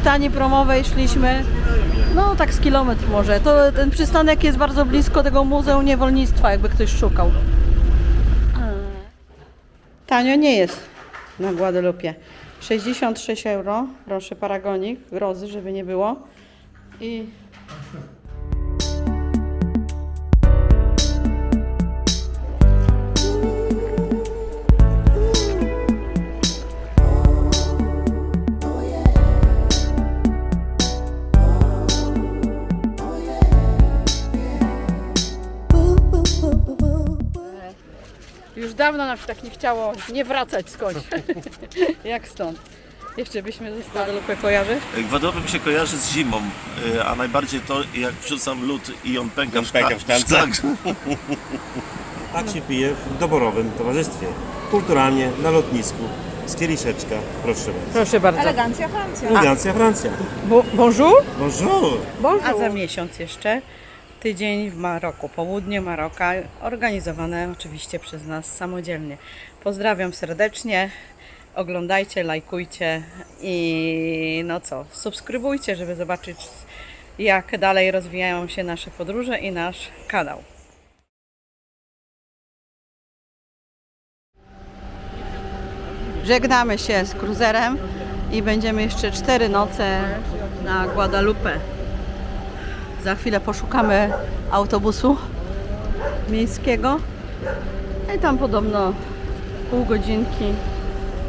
przystani promowej szliśmy, no tak z kilometr może. To ten przystanek jest bardzo blisko tego Muzeum Niewolnictwa, jakby ktoś szukał. Tanio nie jest na Guadalupe. 66 euro, proszę, paragonik, grozy, żeby nie było. I już dawno nam się tak nie chciało nie wracać skądś. Jak stąd? Jeszcze byśmy zostali. Guadalupe kojarzy? Guadalupe mi się kojarzy z zimą, a najbardziej to, jak wrzucam lód i on pęka w szklankę. Tak się pije w doborowym towarzystwie. Kulturalnie, na lotnisku, z kieliszeczka. Proszę bardzo. Proszę bardzo. Elegancja Francja. Elegancja Francja. Bonjour? Bonjour! A za miesiąc jeszcze tydzień w Maroku, południe Maroka, organizowane oczywiście przez nas samodzielnie. Pozdrawiam serdecznie, oglądajcie, lajkujcie i no co, subskrybujcie, żeby zobaczyć, jak dalej rozwijają się nasze podróże i nasz kanał. Żegnamy się z kruzerem i będziemy jeszcze 4 noce na Guadalupe. Za chwilę poszukamy autobusu miejskiego i tam podobno pół godzinki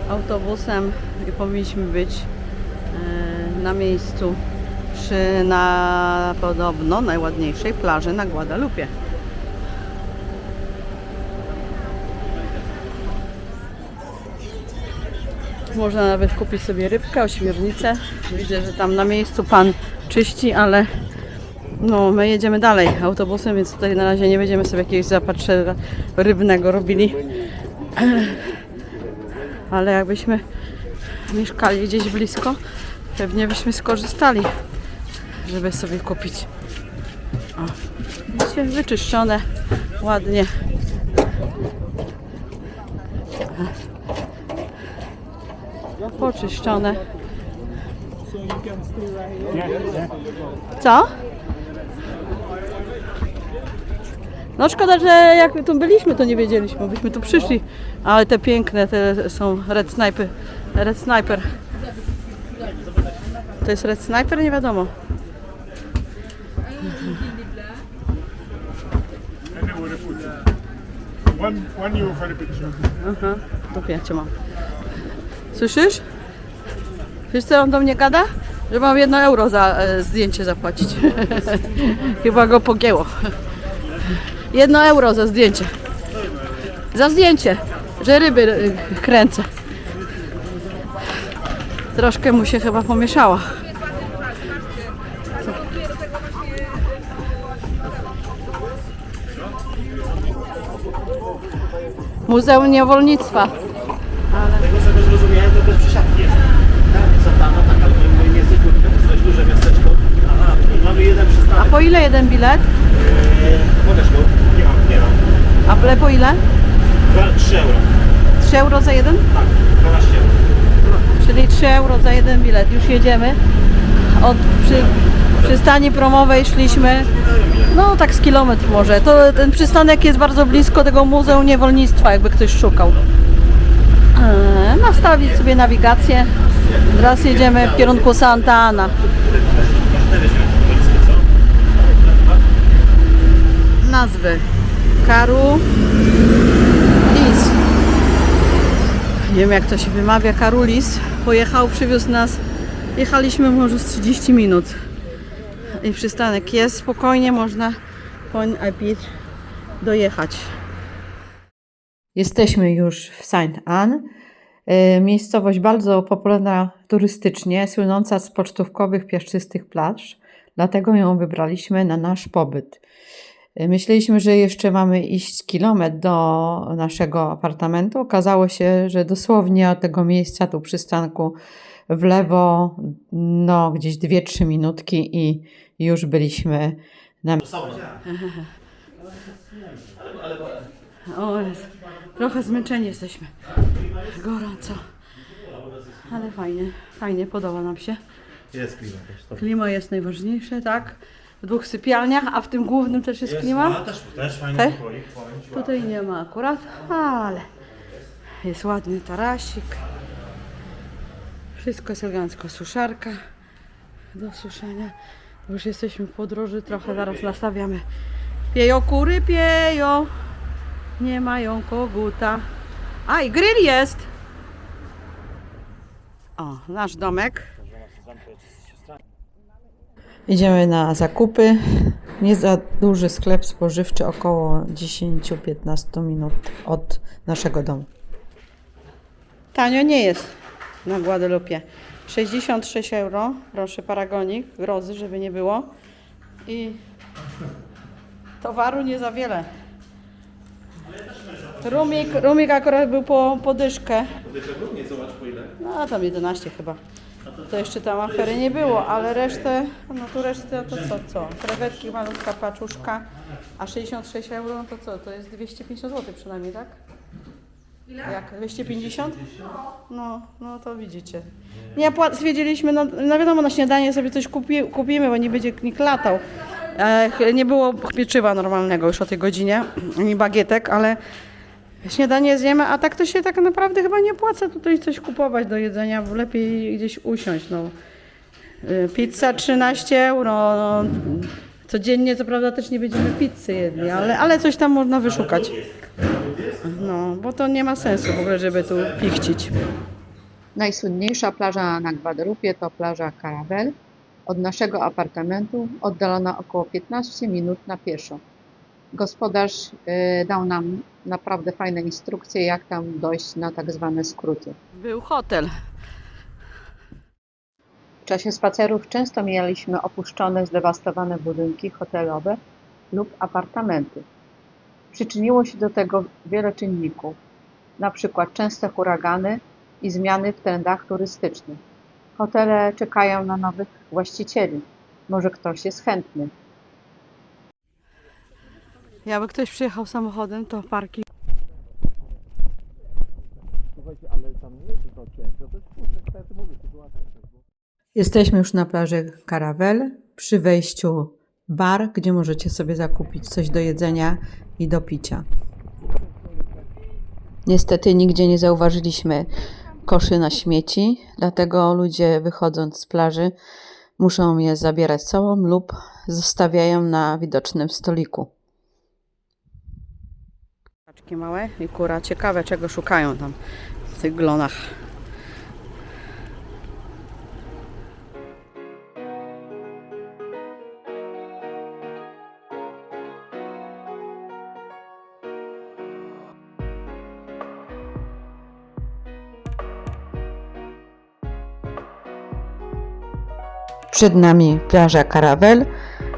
autobusem i powinniśmy być na miejscu przy podobno najładniejszej plaży na Guadalupe. Można nawet kupić sobie rybkę, ośmiornicę. Widzę, że tam na miejscu pan czyści, ale no, my jedziemy dalej autobusem, więc tutaj na razie nie będziemy sobie jakiegoś zapatrzenia rybnego robili. Ale jakbyśmy mieszkali gdzieś blisko, pewnie byśmy skorzystali, żeby sobie kupić. O, widzicie, wyczyszczone ładnie. Poczyszczone. Co? No szkoda, że jak tu byliśmy, to nie wiedzieliśmy, byśmy tu przyszli. Ale te piękne, te są Red Sniper. Red Sniper. To jest Red Sniper? Nie wiadomo. One euro for the picture. Aha, to ja cię mam. Słyszysz? Wiesz co on do mnie gada? Że mam 1 euro za zdjęcie zapłacić. Chyba go pogięło. 1 euro za zdjęcie. Za zdjęcie, że ryby kręcę. Troszkę mu się chyba pomieszała. Muzeum Niewolnictwa. Z tego zrozumiałem, to bez przysiadki jest. Tak, Satana, tak, ale w moim języku to jest dość duże miasteczko. Aha, i mamy jeden A przystanek. po ile jeden bilet? Pokaż go. Nie mam. A po ile? 3 euro. 3 euro za jeden? Tak, 12 euro. Czyli 3 euro za jeden bilet. Już jedziemy. Od przystani promowej szliśmy, no tak z kilometr może. To ten przystanek jest bardzo blisko tego Muzeum Niewolnictwa, jakby ktoś szukał. Nastawić sobie nawigację. Teraz jedziemy w kierunku Santa Ana. Nazwy: Carulis. Nie wiem, jak to się wymawia. Carulis pojechał, przywiózł nas. Jechaliśmy może z 30 minut. I przystanek jest, spokojnie można po Epir dojechać. Jesteśmy już w Sainte-Anne. Miejscowość bardzo popularna turystycznie, słynąca z pocztówkowych, piaszczystych plaż. Dlatego ją wybraliśmy na nasz pobyt. Myśleliśmy, że jeszcze mamy iść kilometr do naszego apartamentu. Okazało się, że dosłownie od tego miejsca, tu przystanku, w lewo, no gdzieś 2-3 minutki i już byliśmy na... O, trochę zmęczeni jesteśmy. Gorąco. Ale fajnie, podoba nam się. Jest klima też. To. Klima jest najważniejsze, tak? W 2 sypialniach, a w tym głównym też jest klima? No, też fajny Te? pokoik, powiem ci. Tutaj nie ma akurat, ale jest ładny tarasik. Wszystko jest elegancko. Suszarka do suszenia. Już jesteśmy w podróży, trochę zaraz nastawiamy. Pieją kury, pieją. Nie mają koguta. A i grill jest. O, nasz domek. Idziemy na zakupy. Nie za duży sklep spożywczy, około 10-15 minut od naszego domu. Tanio nie jest na Guadalupe. 66 euro, proszę, paragonik, grozy, żeby nie było. I towaru nie za wiele. Rumik akurat był po dyszkę. No tam 11 chyba. To jeszcze tam afery nie było, ale resztę, no to resztę to co? Krewetki, malutka paczuszka, a 66 euro to co? To jest 250 zł przynajmniej, tak? Ile? Jak? 250? No to widzicie. Nie, stwierdziliśmy, no wiadomo, na śniadanie sobie coś kupimy, bo nie będzie nikt latał. Nie było pieczywa normalnego już o tej godzinie, ani bagietek, ale śniadanie zjemy, a tak to się tak naprawdę chyba nie opłaca tutaj coś kupować do jedzenia, bo lepiej gdzieś usiąść. No. Pizza 13 euro. No. Codziennie co prawda też nie będziemy pizzy jedli, ale coś tam można wyszukać. No, bo to nie ma sensu w ogóle, żeby tu pichcić. Najsłynniejsza plaża na Guadalupe to plaża Caravelle. Od naszego apartamentu oddalona około 15 minut na pieszo. Gospodarz dał nam naprawdę fajne instrukcje, jak tam dojść na tak zwane skróty. Był hotel. W czasie spacerów często mijaliśmy opuszczone, zdewastowane budynki hotelowe lub apartamenty. Przyczyniło się do tego wiele czynników, na przykład częste huragany i zmiany w trendach turystycznych. Hotele czekają na nowych właścicieli. Może ktoś jest chętny. Jakby ktoś przyjechał samochodem, to parking. Jesteśmy już na plaży Caravelle. Przy wejściu bar, gdzie możecie sobie zakupić coś do jedzenia i do picia. Niestety nigdzie nie zauważyliśmy koszy na śmieci, dlatego ludzie wychodząc z plaży muszą je zabierać sobą lub zostawiają na widocznym stoliku. Kaczki małe i kura. Ciekawe, czego szukają tam w tych glonach. Przed nami plaża Caravelle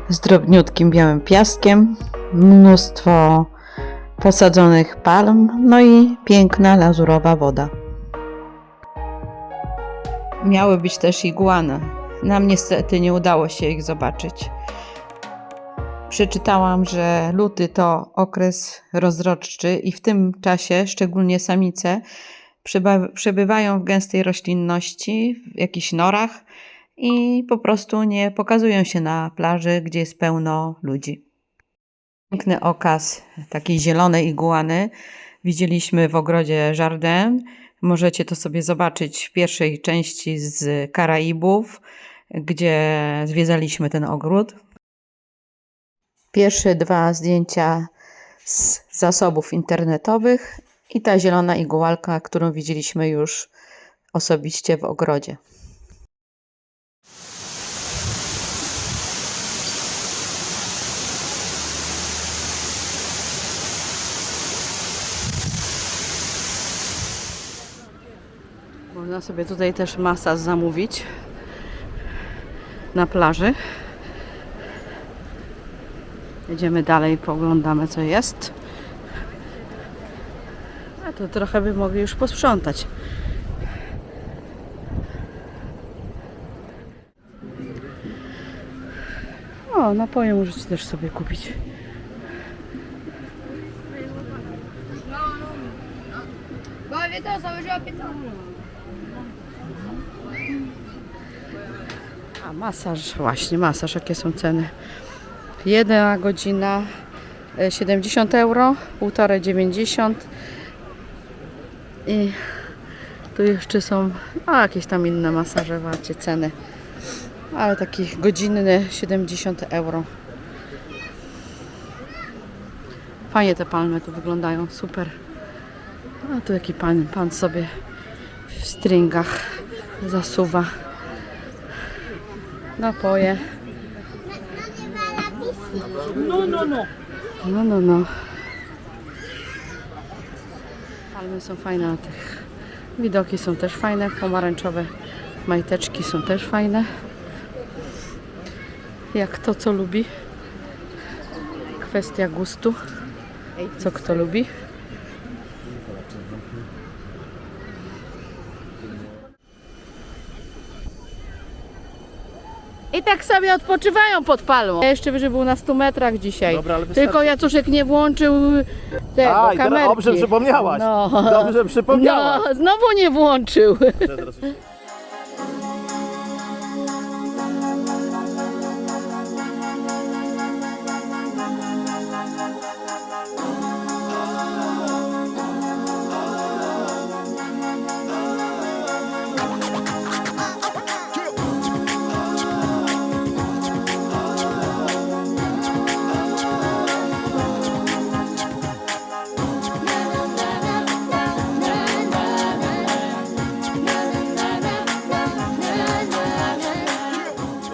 z drobniutkim białym piaskiem, mnóstwo posadzonych palm, no i piękna lazurowa woda. Miały być też iguany. Nam niestety nie udało się ich zobaczyć. Przeczytałam, że luty to okres rozrodczy i w tym czasie szczególnie samice przebywają w gęstej roślinności, w jakichś norach i po prostu nie pokazują się na plaży, gdzie jest pełno ludzi. Piękny okaz takiej zielonej iguany widzieliśmy w ogrodzie Jardin. Możecie to sobie zobaczyć w pierwszej części z Karaibów, gdzie zwiedzaliśmy ten ogród. Pierwsze 2 zdjęcia z zasobów internetowych i ta zielona igualka, którą widzieliśmy już osobiście w ogrodzie. Można sobie tutaj też masaż zamówić na plaży. Jedziemy dalej, pooglądamy co jest. A to trochę by mogli już posprzątać. O, napoje możecie też sobie kupić. A masaż, właśnie masaż, jakie są ceny? 1 godzina 70 euro, 1,5 90 i tu jeszcze są jakieś tam inne masaże, macie ceny, ale taki godzinny 70 euro. Fajnie te palmy tu wyglądają, super. A tu jaki pan sobie w stringach zasuwa. Napoje. No. Palmy są fajne na tych. Widoki są też fajne. Pomarańczowe majteczki są też fajne. Jak kto co lubi. Kwestia gustu. Co kto lubi. I tak sobie odpoczywają pod palmą. Ja jeszcze wyżej był na 100 metrach dzisiaj. Dobra, ale wystarczy. Tylko Jacuszek nie włączył tego, A, i teraz kamerki. dobrze przypomniałaś. No. Dobrze przypomniałaś. No, znowu nie włączył.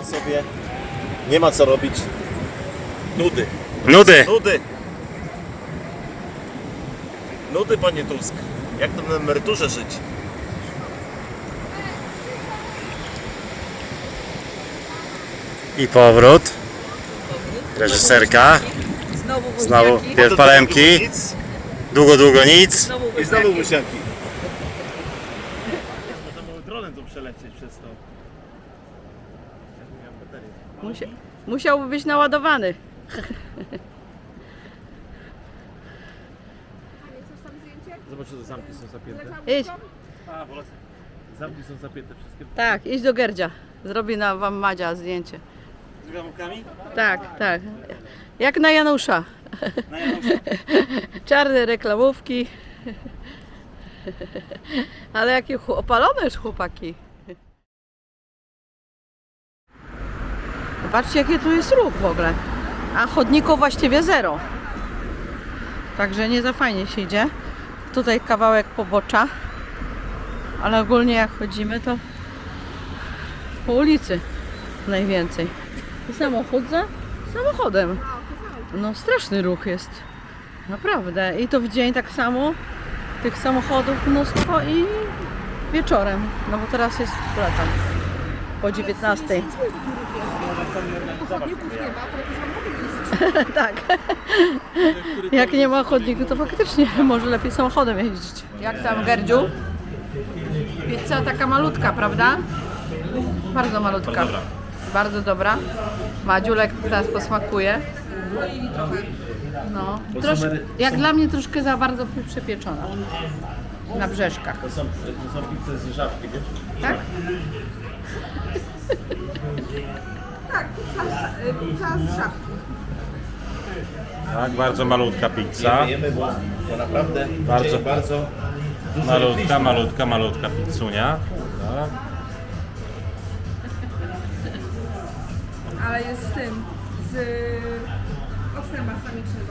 Sobie nie ma co robić. Nudy. Nudy! Nudy. Nudy, panie Tusk. Jak to na emeryturze żyć? I powrót. Reżyserka. Znowu pierw palemki. Nic. Długo nic. I znowu buziaki. Można było dronem tu przelecieć przez to. Musiałby być naładowany. Zobacz, że zamki są zapięte. Idź. A, wolę. Zamki są zapięte wszystkie. Tak, idź do Gerdzia. Zrobi wam Madzia zdjęcie. Z gramówkami? Tak. Jak na Janusza. Czarne reklamówki. Ale jakie opalone już chłopaki. Zobaczcie, jaki tu jest ruch w ogóle. A chodników właściwie zero. Także nie za fajnie się idzie. Tutaj kawałek pobocza. Ale ogólnie jak chodzimy, to po ulicy najwięcej. I samochód za samochodem. No straszny ruch jest. Naprawdę. I to w dzień tak samo. Tych samochodów mnóstwo i wieczorem. No bo teraz jest tam po 19. Tak. Jak nie ma chodniku, to faktycznie może lepiej samochodem jeździć. Jak tam, Gerdziu? Pizza taka malutka, prawda? Bardzo malutka. Bardzo dobra. Madziulek teraz posmakuje. No, jak dla mnie troszkę za bardzo przepieczona. Na brzeszkach. To są pizze z żabki, wiesz? Tak? Tak, bardzo malutka pizza. Jemy, bo naprawdę Bardzo. bardzo Malutka pizzunia. Tak. Ale jest z tym, z octem balsamicznym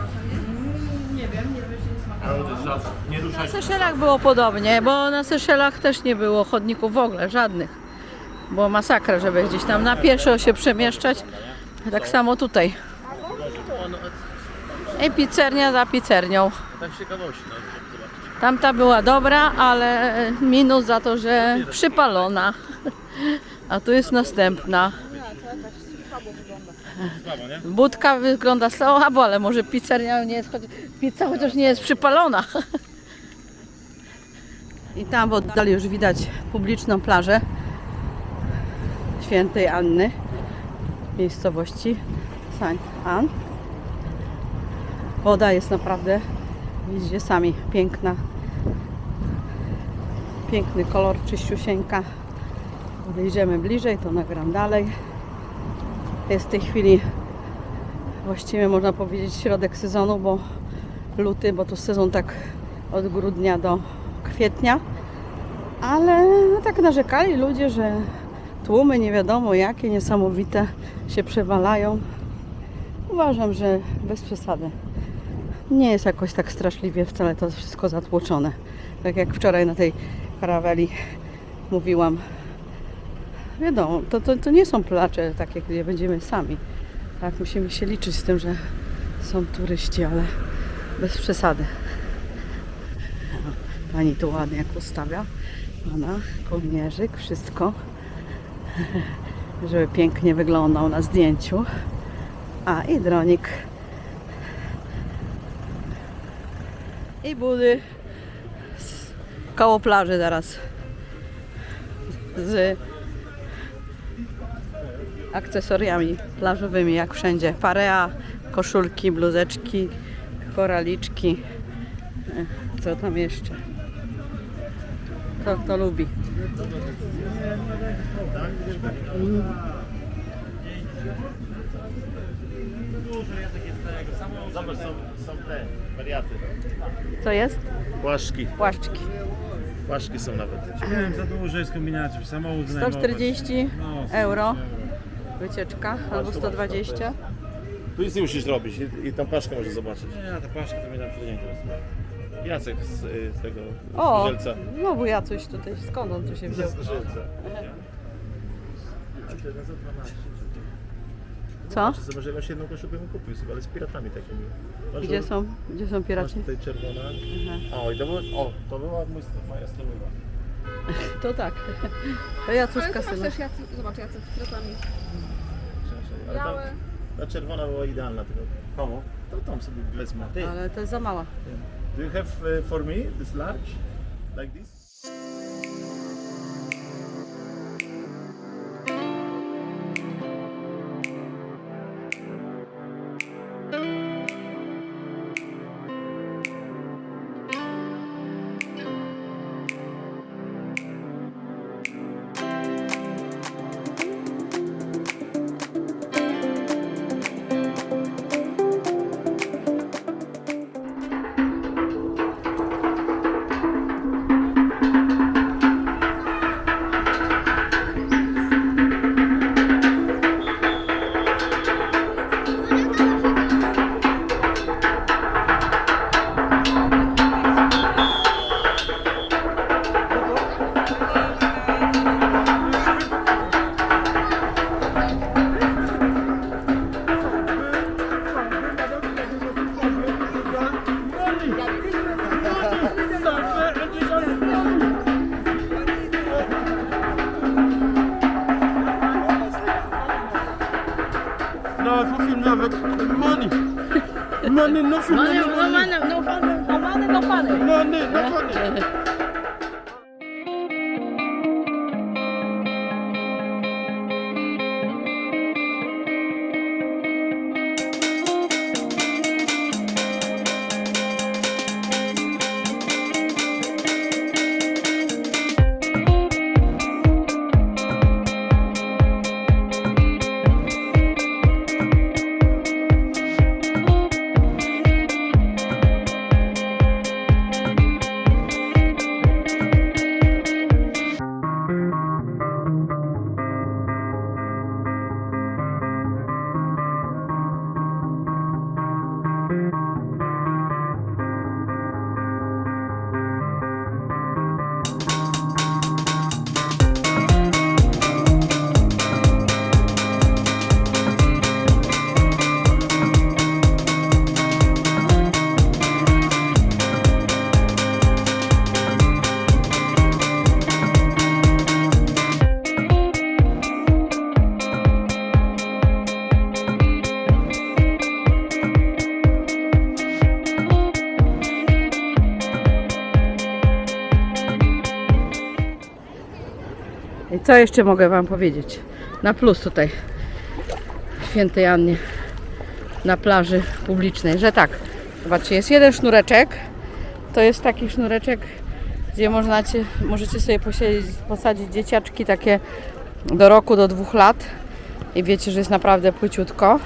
nie? Nie wiem, się nie smakuje. nie Na ruszaj. Seszelach było podobnie, bo na Seszelach też nie było chodników w ogóle, żadnych. Było masakra, żeby gdzieś tam na pieszo się przemieszczać. Tak samo tutaj. I pizzernia za pizzernią. Tak z ciekawości, no, żeby zobaczyć. Tamta była dobra, ale minus za to, że przypalona. A tu jest następna. Budka wygląda słabo, ale może pizzeria nie jest, pizza chociaż nie jest przypalona. I tam w oddali już widać publiczną plażę Świętej Anny, miejscowości Saint-Anne. Woda jest naprawdę, widzicie sami, piękna. Piękny kolor, czyściusieńka. Podejdziemy bliżej, to nagram dalej. Jest w tej chwili właściwie można powiedzieć środek sezonu, bo luty, bo to sezon tak od grudnia do kwietnia. Ale no tak narzekali ludzie, że tłumy nie wiadomo jakie, niesamowite się przewalają. Uważam, że bez przesady. Nie jest jakoś tak straszliwie wcale to wszystko zatłoczone. Tak jak wczoraj na tej karaweli mówiłam. Wiadomo, to nie są plaże takie, gdzie będziemy sami. Tak, musimy się liczyć z tym, że są turyści, ale bez przesady. Pani tu ładnie jak ustawia. Ona, kołnierzyk, wszystko. Żeby pięknie wyglądał na zdjęciu. A i dronik. I budy koło plaży zaraz. Z akcesoriami plażowymi, jak wszędzie. Parea, koszulki, bluzeczki, koraliczki. Co tam jeszcze? Kto lubi? Zobacz, są te wariaty. Co jest? Płaszczki. Płaszczki. Płaszczki są nawet. Miałem za dużo jest kombinacji, samochód 140 euro. Wycieczka albo 120. Tu nic nie musisz robić i tą paszkę możesz zobaczyć. Nie, ta paszka to mnie tam nie interesuje. Jacek z tego O, Żelca. znowu Jacuś tutaj. Skąd on tu się wziął? Z Żelca. Co? Czy może jakąś jedną koszulkę bym kupił sobie, ale z piratami takimi. Masz Gdzie są Masz piraci? tutaj czerwona. O, i to była moja stoliwa. To tak. To Ale Jacuszka zobacz syna. też, zobacz, jacy z kwiatami. Ale Białe. ta czerwona była idealna. Tylko komu? To tam sobie wezmę. Ty, Ale to jest za mała. do you have for me this large? Like this? No, nothing, nawet money. Money, nothing, money. no funny. Money, no money. I co jeszcze mogę Wam powiedzieć? Na plus tutaj w Świętej Annie, na plaży publicznej, że tak, zobaczcie, jest jeden sznureczek, to jest taki sznureczek, gdzie możecie sobie posadzić dzieciaczki takie do roku, do 2 lat, i wiecie, że jest naprawdę płyciutko.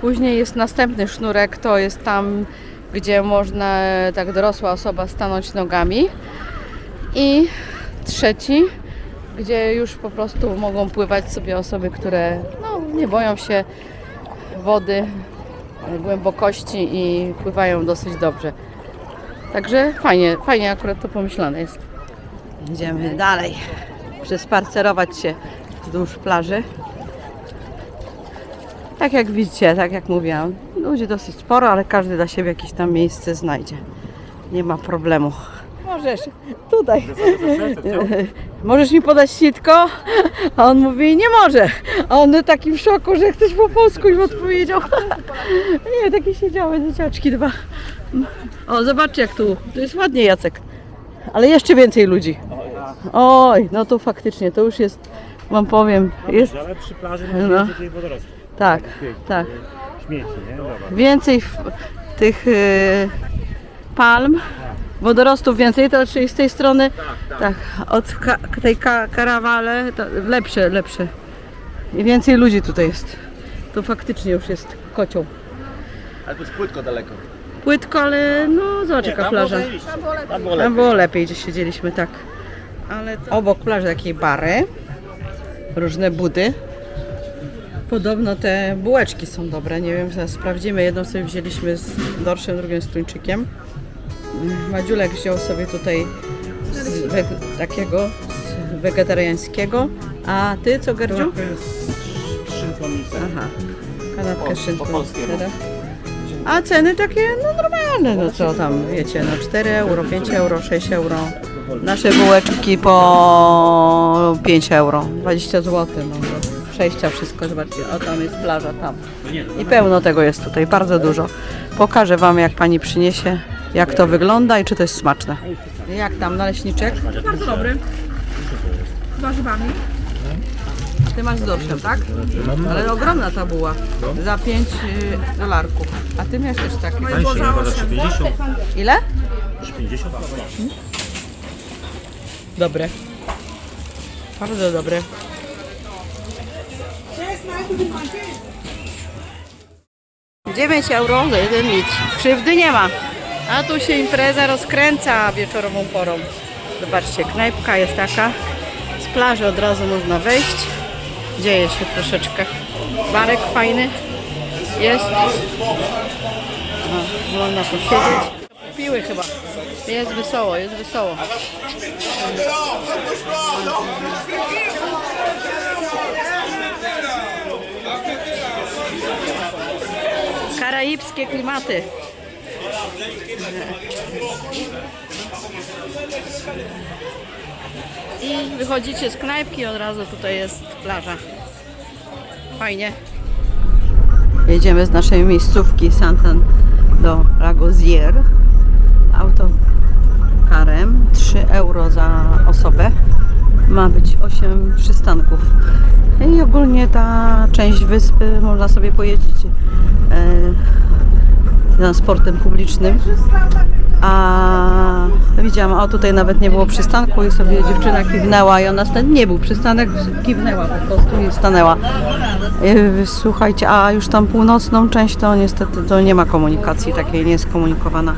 Później jest następny sznurek, to jest tam, gdzie można tak dorosła osoba stanąć nogami. I trzeci, gdzie już po prostu mogą pływać sobie osoby, które nie boją się wody, głębokości i pływają dosyć dobrze. Także fajnie akurat to pomyślane jest. Idziemy dalej, przespacerować się wzdłuż plaży. Tak jak widzicie, tak jak mówiłam, ludzi dosyć sporo, ale każdy dla siebie jakieś tam miejsce znajdzie. Nie ma problemu. Możesz, tutaj. Możesz mi podać sitko? A on mówi, nie może. A on taki w szoku, że ktoś po polsku im odpowiedział. Nie, takie siedziały dzieciaczki dwa. O, zobaczcie jak tu jest ładnie, Jacek. Ale jeszcze więcej ludzi. Oj, no to faktycznie, to już jest, wam powiem, jest... Ale przy plaży No. masz więcej tych wodorostów. Tak, tak. Śmieci, nie? Dobra. Więcej tych palm, wodorostów więcej, to czyli z tej strony, tak, od tej karawale, to lepsze. I więcej ludzi tutaj jest. Tu faktycznie już jest kocioł. Ale to jest płytko daleko. Płytko, ale no zobacz jaka plaża. Tam było lepiej, gdzie siedzieliśmy, tak. Ale obok plaży takiej bary, różne budy. Podobno te bułeczki są dobre, nie wiem, zaraz sprawdzimy. Jedną sobie wzięliśmy z dorszem, drugą z tuńczykiem. Madziulek wziął sobie tutaj takiego wegetariańskiego. A ty co, Gerdziu? Aha, kanapkę z szynką. po polskiemu. A ceny takie no normalne, no co tam wiecie, no 4 euro, 5 euro, 6 euro. Nasze bułeczki po 5 euro, 20 zł, no do przejścia wszystko, zobaczcie, o tam jest plaża, tam. I pełno tego jest tutaj, bardzo dużo. Pokażę wam jak pani przyniesie, jak to wygląda i czy to jest smaczne. Jak tam naleśniczek? Bardzo dobry. Z warzywami. Ty masz z dorszem, tak? Ale ogromna ta buła, za 5 dolarków. A ty miałeś też takie. Tańsze chyba za 3,50. Ile? 3,50? Dobre. Bardzo dobre. €9 za 1 litr. Krzywdy nie ma. A tu się impreza rozkręca wieczorową porą. Zobaczcie, knajpka jest taka. Z plaży od razu można wejść. Dzieje się troszeczkę. Barek fajny jest. O, można posiedzieć. Piły chyba. Jest wesoło, jest wesoło. Karaibskie klimaty. I wychodzicie z knajpki, od razu tutaj jest plaża. Fajnie. Jedziemy z naszej miejscówki Santan do Ragosière autokarem. 3 euro za osobę. Ma być 8 przystanków. I ogólnie ta część wyspy można sobie pojeździć transportem publicznym. A widziałam, o tutaj nawet nie było przystanku i sobie dziewczyna kiwnęła i ona nie był przystanek, kiwnęła po prostu i stanęła. Słuchajcie, a już tam północną część to niestety to nie ma komunikacji takiej, nie jest komunikowana.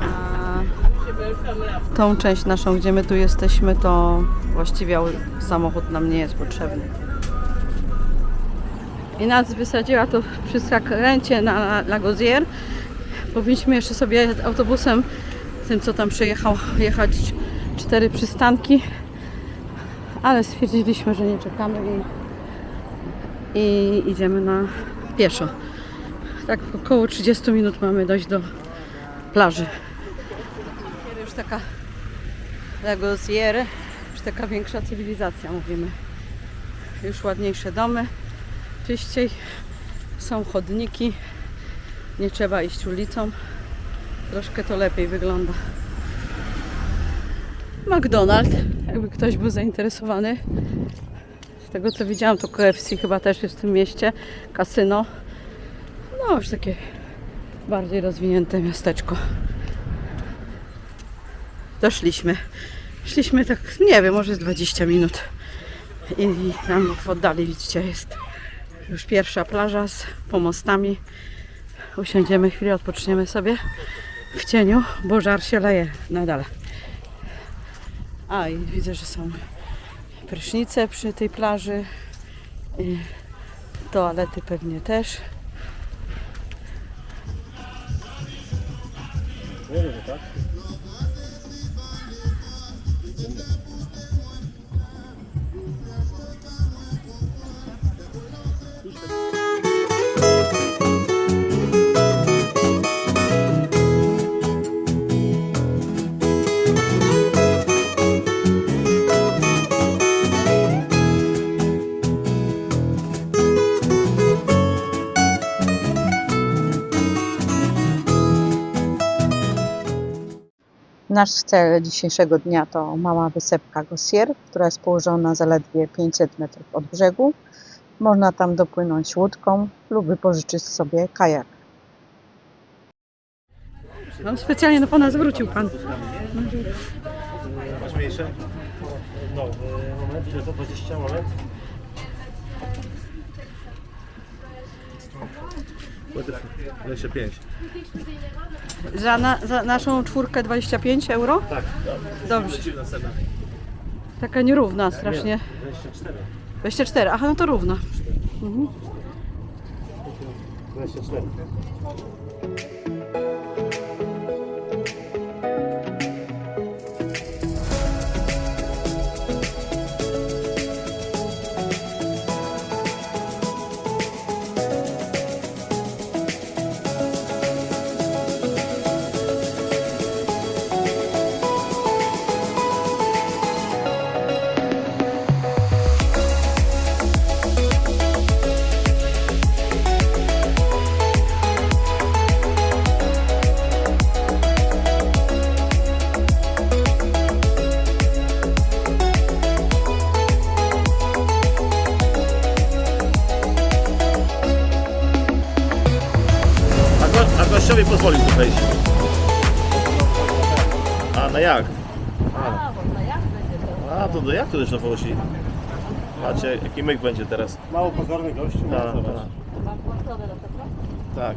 A tą część naszą, gdzie my tu jesteśmy, to właściwie samochód nam nie jest potrzebny. I nas wysadziła to przy zakręcie na Ragosière. Powinniśmy jeszcze sobie autobusem, tym co tam przejechał, jechać 4 przystanki, ale stwierdziliśmy, że nie czekamy i idziemy na pieszo. Tak około 30 minut mamy dojść do plaży. Już taka Ragosière, już taka większa cywilizacja mówimy. Już ładniejsze domy, czyściej, są chodniki. Nie trzeba iść ulicą. Troszkę to lepiej wygląda. McDonald's, jakby ktoś był zainteresowany. Z tego co widziałam, to KFC chyba też jest w tym mieście. Kasyno. No już takie bardziej rozwinięte miasteczko. Doszliśmy. Szliśmy tak, nie wiem, może z 20 minut. I tam w oddali widzicie jest już pierwsza plaża z pomostami. Usiądziemy chwilę, odpoczniemy sobie w cieniu, bo żar się leje nadal. A i widzę, że są prysznice przy tej plaży. I toalety pewnie też. Nasz cel dzisiejszego dnia to mała wysepka Gossier, która jest położona zaledwie 500 metrów od brzegu. Można tam dopłynąć łódką lub wypożyczyć sobie kajak. No, specjalnie do pana zwrócił pan. Masz mniejsze? No, moment, ile to 20 moment? Jeszcze 5. Za naszą czwórkę 25 euro? Tak, Dobrze. dziwna cena. Taka nierówna strasznie. 24. 24, aha, no to równa. 24. A gościowi pozwolił tu wejść. A na jak? A to do jak to już na Włosi? Patrzcie, jaki myk będzie teraz. Mało pozorny gościu. Tak.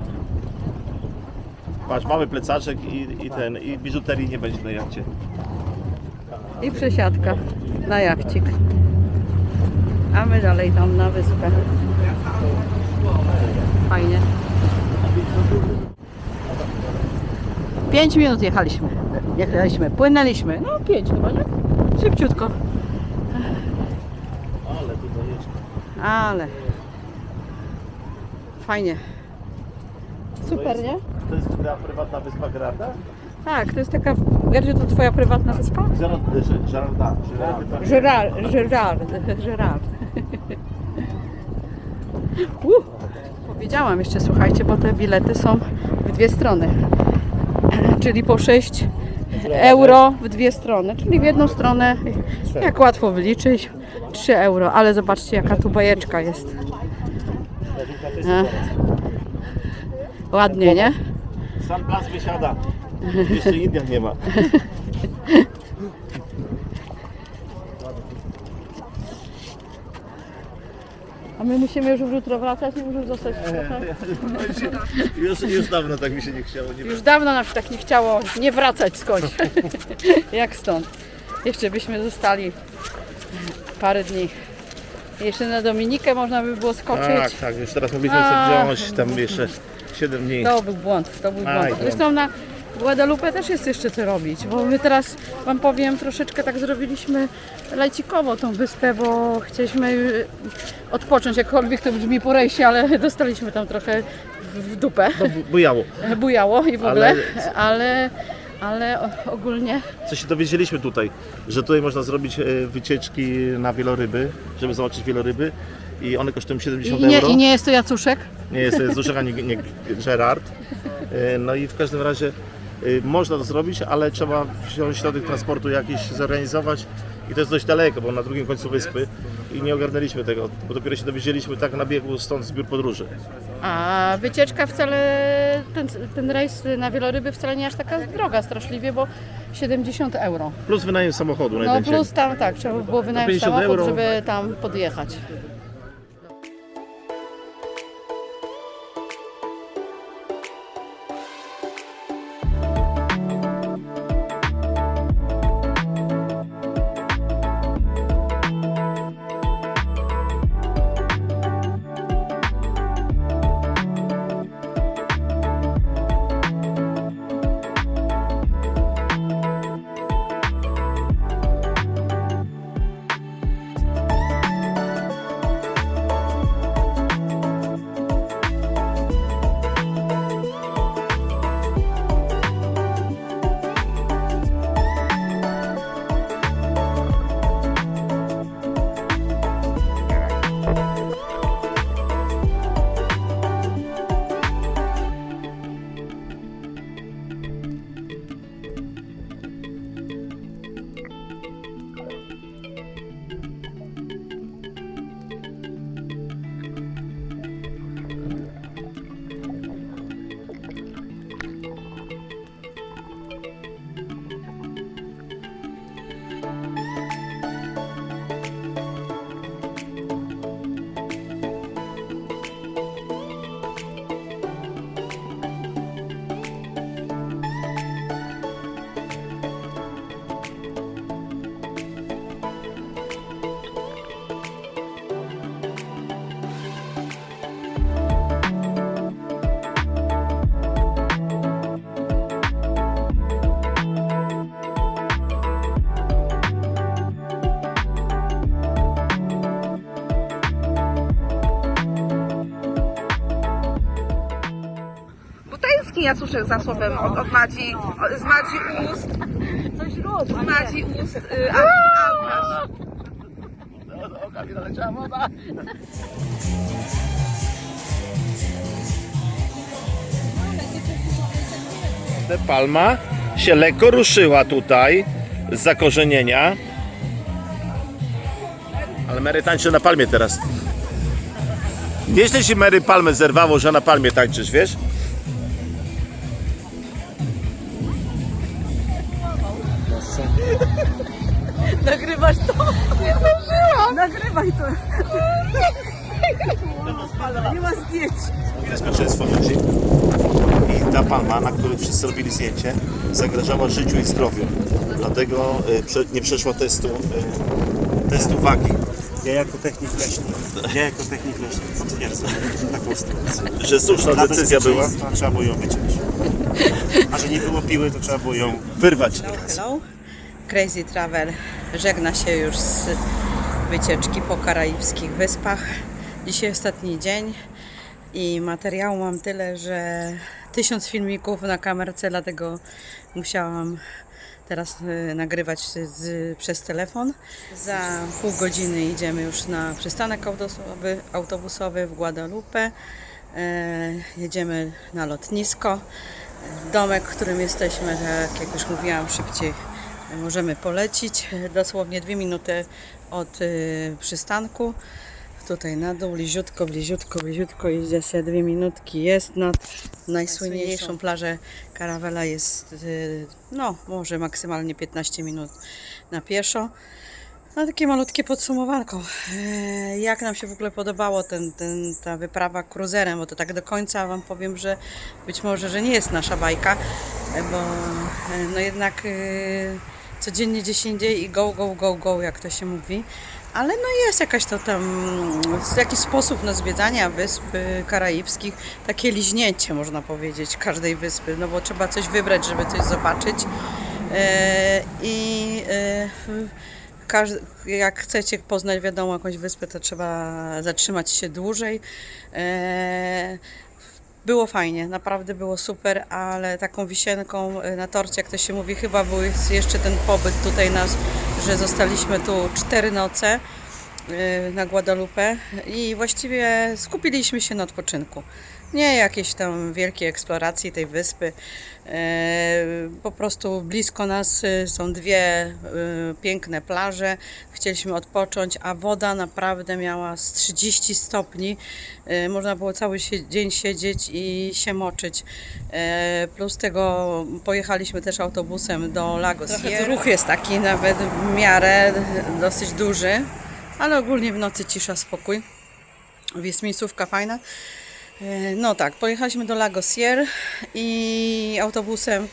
Patrz, mamy plecaczek i biżuterii nie będzie na jachcie. I przesiadka na jachcik. A my dalej tam na wyspę. Fajnie. 5 minut jechaliśmy, płynęliśmy. No 5 chyba, nie? Szybciutko. Ale tu dojeżdża. Ale fajnie. Super, nie? To jest ta prywatna wyspa Gerarda? Tak, to jest taka, Gerdzie, to twoja prywatna wyspa? Gerard. Powiedziałam jeszcze, słuchajcie, bo te bilety są w dwie strony. Czyli po 6 euro w dwie strony. Czyli w jedną stronę, jak łatwo wyliczyć, 3 euro. Ale zobaczcie, jaka tu bajeczka jest. Ładnie, nie? Sam plac wysiada. Jeszcze Indian nie ma. A my musimy już jutro wracać, nie możemy zostać trochę. Już dawno tak mi się nie chciało. Nie Już dawno nam się tak nie chciało nie wracać skądś. Jak stąd. Jeszcze byśmy zostali parę dni. Jeszcze na Dominikę można by było skoczyć. Tak, już teraz mogliśmy sobie wziąć tam jeszcze 7 dni. To był błąd, to był błąd. Aj, Zresztą na Guadalupe też jest jeszcze co robić, bo my teraz, wam powiem, troszeczkę tak zrobiliśmy lajcikowo tą wyspę, bo chcieliśmy odpocząć, jakkolwiek to brzmi po rejsie, ale dostaliśmy tam trochę w dupę. Bujało. Bujało i w ogóle, ale ogólnie Co się dowiedzieliśmy tutaj, że tutaj można zrobić wycieczki na wieloryby, żeby zobaczyć wieloryby i one kosztują 70 euro. i nie jest to Jacuszek. Nie jest Zuszek ani nie Gerard. No i w każdym razie Można to zrobić, ale trzeba wziąć środek transportu jakiś, zorganizować i to jest dość daleko, bo na drugim końcu wyspy i nie ogarnęliśmy tego, bo dopiero się dowiedzieliśmy tak na biegu, stąd z biur podróży. A wycieczka wcale, ten rejs na wieloryby wcale nie aż taka droga straszliwie, bo 70 euro. Plus wynajem samochodu na No jeden plus dzień. tam tak, trzeba by było wynająć 50 samochód, euro. żeby tam podjechać. Tęskni ja słyszę za słowem od Madzi, z Madzi ust. Z Madzi ust, Łukasz. Palma się lekko ruszyła tutaj z zakorzenienia. Ale Mary tańczy na palmie teraz. Nieźle ci Mary palmę zerwało, że na palmie tańczysz, wiesz? Nagrywasz to? Nie zdążyłam! Nagrywaj to! Nie ma zdjęć. Ile skończyłem swoje życie? I ta palma, na której wszyscy robili zdjęcie, zagrażała życiu i zdrowiu. Dlatego nie przeszła testu wagi. Ja jako technik leśnik potwierdzam taką sytuację. Że słuszna Dla decyzja była. bezpieczeństwa trzeba było ją wyciąć. A że nie było piły, to trzeba było ją Wyrwać. Hello. Crazy Travel żegna się już z wycieczki po karaibskich wyspach. Dzisiaj ostatni dzień i materiału mam tyle, że 1000 filmików na kamerce, dlatego musiałam teraz nagrywać przez telefon. Za pół godziny idziemy już na przystanek autobusowy w Guadalupe. Jedziemy na lotnisko. Domek, w którym jesteśmy, tak jak już mówiłam, szybciej możemy polecić. Dosłownie 2 minuty od przystanku. Tutaj na dół, bliziutko, idzie się 2 minutki. Jest nad najsłynniejszą plażę Caravela, jest no może maksymalnie 15 minut na pieszo. No takie malutkie podsumowanko. Jak nam się w ogóle podobało ta wyprawa kruzerem, bo to tak do końca Wam powiem, że być może, że nie jest nasza bajka, bo no jednak codziennie gdzieś indziej i go, jak to się mówi. Ale no jest jakaś to tam, jakiś sposób na zwiedzania wysp karaibskich, takie liźnięcie można powiedzieć każdej wyspy, no bo trzeba coś wybrać, żeby coś zobaczyć. Jak chcecie poznać, wiadomo, jakąś wyspę, to trzeba zatrzymać się dłużej. Było fajnie, naprawdę było super, ale taką wisienką na torcie, jak to się mówi, chyba był jeszcze ten pobyt tutaj nas, że zostaliśmy tu 4 noce na Guadalupe i właściwie skupiliśmy się na odpoczynku. Nie jakieś tam wielkiej eksploracji tej wyspy. Po prostu blisko nas są dwie piękne plaże. Chcieliśmy odpocząć, a woda naprawdę miała z 30 stopni. Można było cały dzień siedzieć i się moczyć. Plus tego pojechaliśmy też autobusem do Lagos. Trochę ruch jest taki nawet w miarę dosyć duży, ale ogólnie w nocy cisza, spokój. Jest miejscówka fajna. No tak, pojechaliśmy do Lagosière i autobusem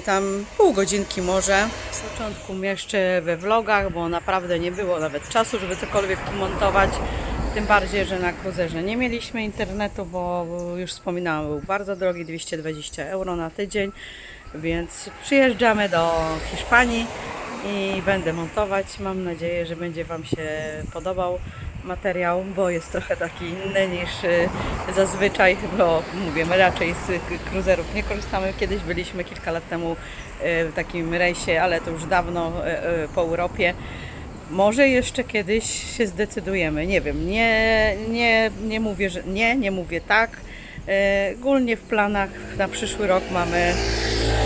tam pół godzinki może. Z początku mieszczę we vlogach, bo naprawdę nie było nawet czasu, żeby cokolwiek tu montować. Tym bardziej, że na kruzerze nie mieliśmy internetu, bo już wspominałam, był bardzo drogi, 220 € na tydzień. Więc przyjeżdżamy do Hiszpanii i będę montować. Mam nadzieję, że będzie Wam się podobał materiał, bo jest trochę taki inny niż zazwyczaj, bo mówię, my raczej z kruzerów nie korzystamy. Kiedyś byliśmy kilka lat temu w takim rejsie, ale to już dawno po Europie. Może jeszcze kiedyś się zdecydujemy, nie wiem, nie mówię, że nie mówię tak. Ogólnie w planach na przyszły rok mamy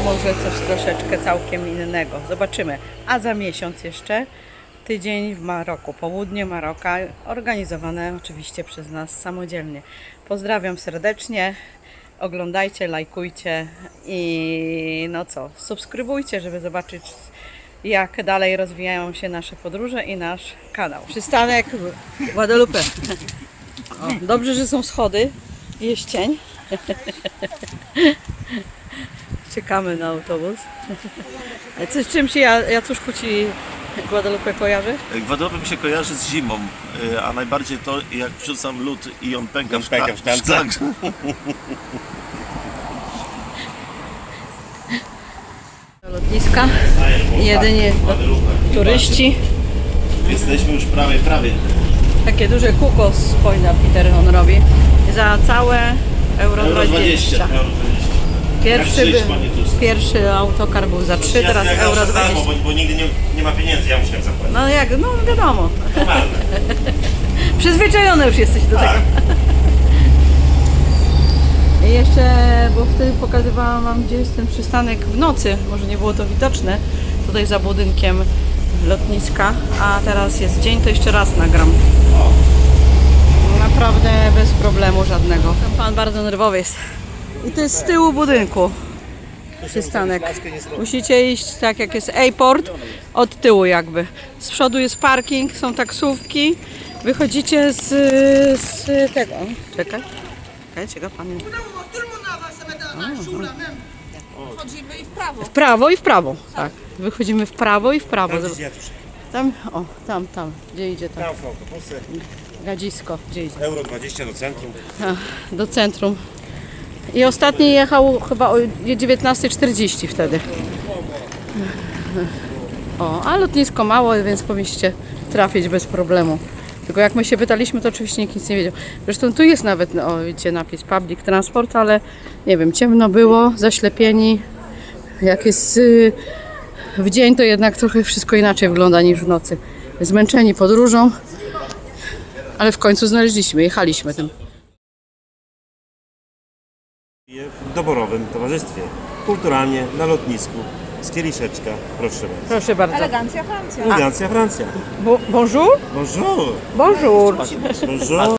może coś troszeczkę całkiem innego. Zobaczymy. A za miesiąc jeszcze tydzień w Maroku, południe Maroka, organizowane oczywiście przez nas samodzielnie. Pozdrawiam serdecznie, oglądajcie, lajkujcie i no co, subskrybujcie, żeby zobaczyć, jak dalej rozwijają się nasze podróże i nasz kanał. Przystanek Guadalupe. O, dobrze, że są schody, jest cień. Czekamy na autobus. Z czym się, Jacuszku, Ci Guadalupe kojarzy? Guadalupe mi się kojarzy z zimą, a najbardziej to, jak wrzucam lód i on pęka w szkance. szklance. Lotniska, jedynie turyści. Jesteśmy już prawie. Takie duże kółko spojna Peter on robi. Za całe euro 20. Pierwszy autokar był za 3, teraz euro 20. Bo nigdy nie ma pieniędzy, ja musiałem zapłacić. No jak, no wiadomo. Przyzwyczajony już jesteś do tego. I jeszcze, bo wtedy pokazywałam Wam, gdzie jest ten przystanek w nocy. Może nie było to widoczne. Tutaj za budynkiem lotniska. A teraz jest dzień, to jeszcze raz nagram. Naprawdę bez problemu żadnego. Pan bardzo nerwowy jest. I to jest z tyłu budynku przystanek. Musicie iść tak jak jest airport, od tyłu jakby. Z przodu jest parking, są taksówki. Wychodzicie z tego. Czekaj, pan. Chodzimy i w prawo. W prawo i w prawo. Tak. Wychodzimy w prawo i w prawo. Tam, tam. Gdzie idzie tam? Tam są autobusy. Gadzisko, gdzie idzie? Euro 20 do centrum. Do centrum. I ostatni jechał chyba o 19:40 wtedy. O, a lotnisko małe, więc powinniście trafić bez problemu. Tylko jak my się pytaliśmy, to oczywiście nikt nic nie wiedział. Zresztą tu jest nawet, widzicie, napis Public Transport, ale nie wiem, ciemno było, zaślepieni. Jak jest w dzień, to jednak trochę wszystko inaczej wygląda niż w nocy. Zmęczeni podróżą, ale w końcu znaleźliśmy, jechaliśmy tym. W doborowym towarzystwie. Kulturalnie, na lotnisku. Z kieliszeczka. Proszę bardzo. Proszę bardzo. Elegancja Francja. Elegancja Francja. Bonjour? Bonjour. Bonjour. Bonjour.